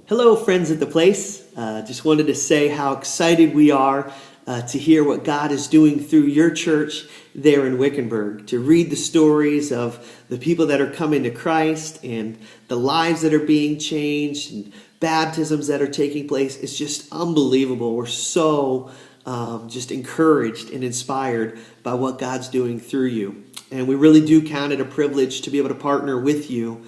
Hello, friends at the place. Just wanted to say how excited we are to hear what God is doing through your church there in Wickenburg, to read the stories of the people that are coming to Christ and the lives that are being changed and baptisms that are taking place. It's just unbelievable. We're so just encouraged and inspired by what God's doing through you. And we really do count it a privilege to be able to partner with you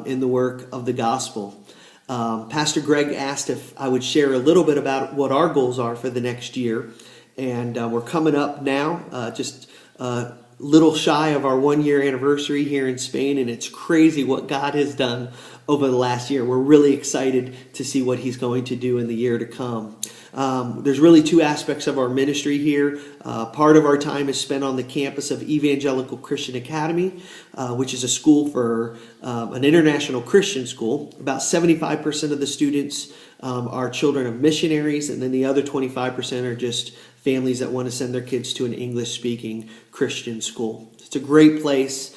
in the work of the gospel. Pastor Greg asked if I would share a little bit about what our goals are for the next year. And we're coming up now, just a little shy of our 1-year anniversary here in Spain. And it's crazy what God has done over the last year. We're really excited to see what He's going to do in the year to come. There's really two aspects of our ministry here. Part of our time is spent on the campus of Evangelical Christian Academy, which is a school for an international Christian school. About 75% of the students are children of missionaries, and then the other 25% are just families that want to send their kids to an English-speaking Christian school. It's a great place,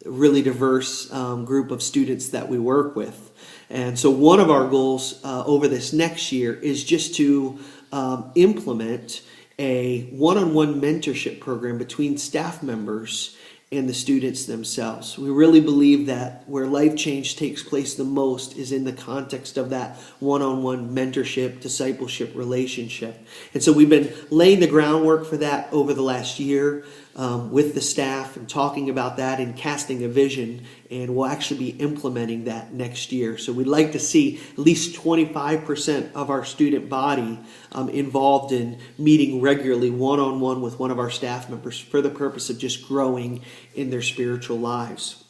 really diverse group of students that we work with. And so one of our goals over this next year is just to implement a one-on-one mentorship program between staff members and the students themselves. We really believe that where life change takes place the most is in the context of that one-on-one mentorship, discipleship relationship. And so we've been laying the groundwork for that over the last year with the staff and talking about that and casting a vision, and we'll actually be implementing that next year. So we'd like to see at least 25% of our student body involved in meeting regularly one-on-one with one of our staff members for the purpose of just growing in their spiritual lives.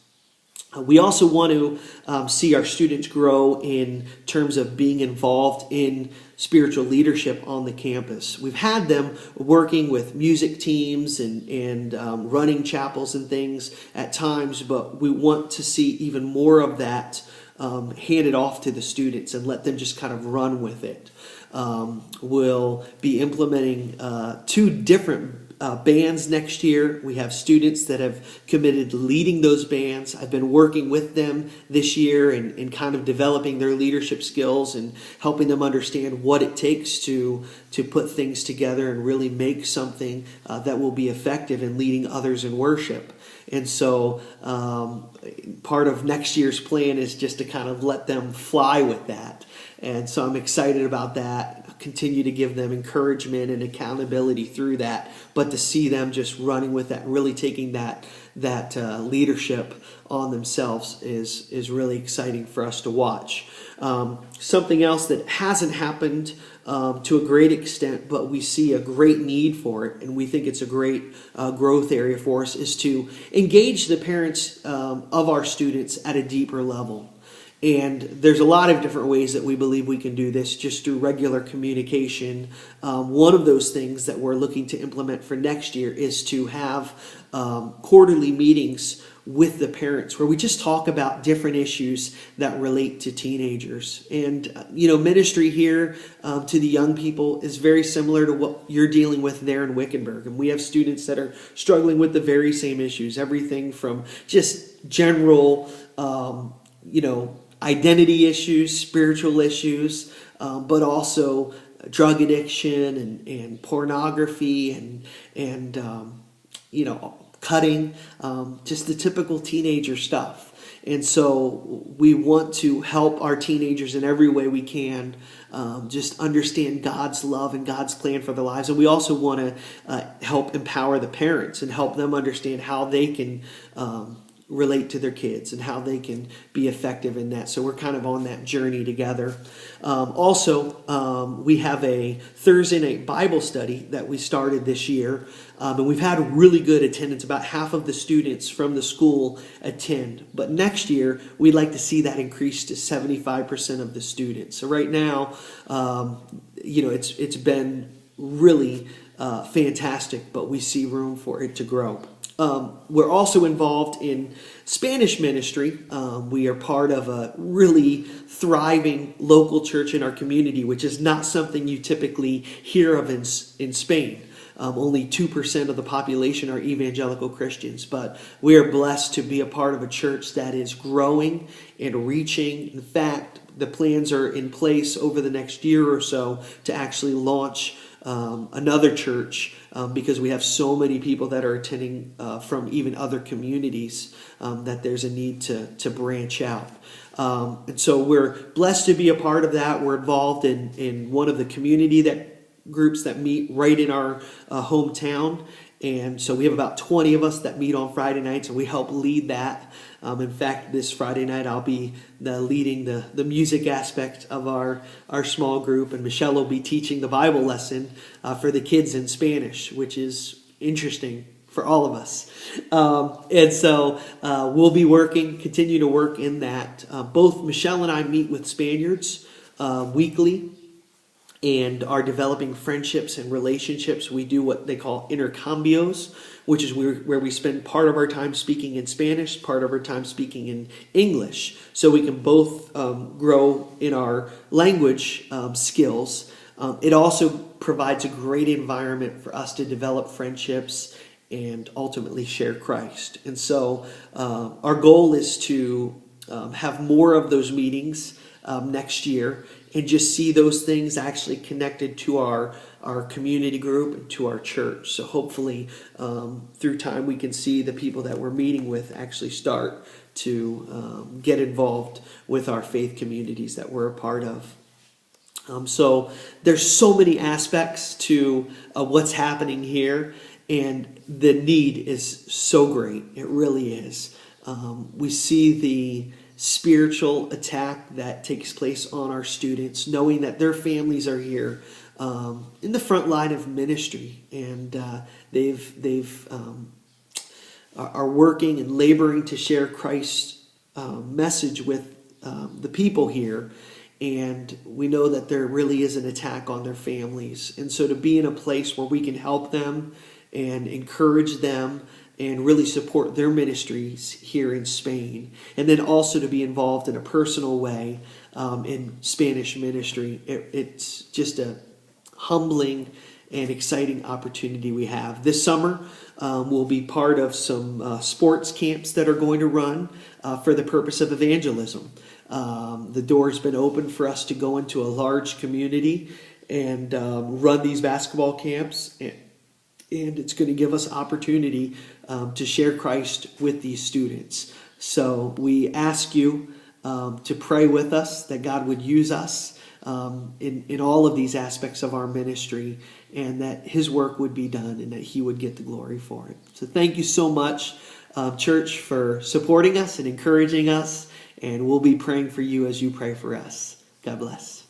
We also want to see our students grow in terms of being involved in spiritual leadership on the campus. We've had them working with music teams and running chapels and things at times, but we want to see even more of that handed off to the students and let them just kind of run with it. We'll be implementing 2 different bands next year. We have students that have committed to leading those bands. I've been working with them this year and kind of developing their leadership skills and helping them understand what it takes to put things together and really make something that will be effective in leading others in worship. And so part of next year's plan is just to kind of let them fly with that. And so I'm excited about that. Continue to give them encouragement and accountability through that, but to see them just running with that, really taking that leadership on themselves is really exciting for us to watch. Something else that hasn't happened to a great extent, but we see a great need for it, and we think it's a great growth area for us, is to engage the parents of our students at a deeper level. And there's a lot of different ways that we believe we can do this just through regular communication. One of those things that we're looking to implement for next year is to have quarterly meetings with the parents where we just talk about different issues that relate to teenagers. And, ministry here to the young people is very similar to what you're dealing with there in Wickenburg. And we have students that are struggling with the very same issues, everything from just general, identity issues, spiritual issues, but also drug addiction and pornography and cutting, just the typical teenager stuff. And so we want to help our teenagers in every way we can, just understand God's love and God's plan for their lives. And we also want to help empower the parents and help them understand how they can relate to their kids and how they can be effective in that. So we're kind of on that journey together. We have a Thursday night Bible study that we started this year, and we've had really good attendance. About half of the students from the school attend, but next year we'd like to see that increase to 75% of the students. So right now, it's been really fantastic, but we see room for it to grow. We're also involved in Spanish ministry. We are part of a really thriving local church in our community, which is not something you typically hear of in Spain. only 2% of the population are evangelical Christians, but we are blessed to be a part of a church that is growing and reaching. In fact, the plans are in place over the next year or so to actually launch another church because we have so many people that are attending from even other communities that there's a need to branch out. And so we're blessed to be a part of that. We're involved in one of the community groups that meet right in our hometown. And so we have about 20 of us that meet on Friday nights, and we help lead that. In fact, this Friday night I'll be leading the music aspect of our small group, and Michelle will be teaching the Bible lesson for the kids in Spanish, which is interesting for all of us. And so we'll be continue to work in that. Both Michelle and I meet with Spaniards weekly and are developing friendships and relationships. We do what they call intercambios, which is where we spend part of our time speaking in Spanish, part of our time speaking in English, so we can both grow in our language skills. It also provides a great environment for us to develop friendships and ultimately share Christ. And so our goal is to have more of those meetings next year, and just see those things actually connected to our community group and to our church. So hopefully through time we can see the people that we're meeting with actually start to get involved with our faith communities that we're a part of. So there's so many aspects to what's happening here, and the need is so great. It really is. We see the spiritual attack that takes place on our students, knowing that their families are here in the front line of ministry, and they've are working and laboring to share Christ's message with the people here. And we know that there really is an attack on their families, and so to be in a place where we can help them and encourage them and really support their ministries here in Spain, and then also to be involved in a personal way in Spanish ministry. It's just a humbling and exciting opportunity we have. This summer, we'll be part of some sports camps that are going to run for the purpose of evangelism. The door's been open for us to go into a large community and run these basketball camps, and it's going to give us opportunity to share Christ with these students. So we ask you to pray with us that God would use us in all of these aspects of our ministry, and that His work would be done and that He would get the glory for it. So thank you so much, church, for supporting us and encouraging us, and we'll be praying for you as you pray for us. God bless.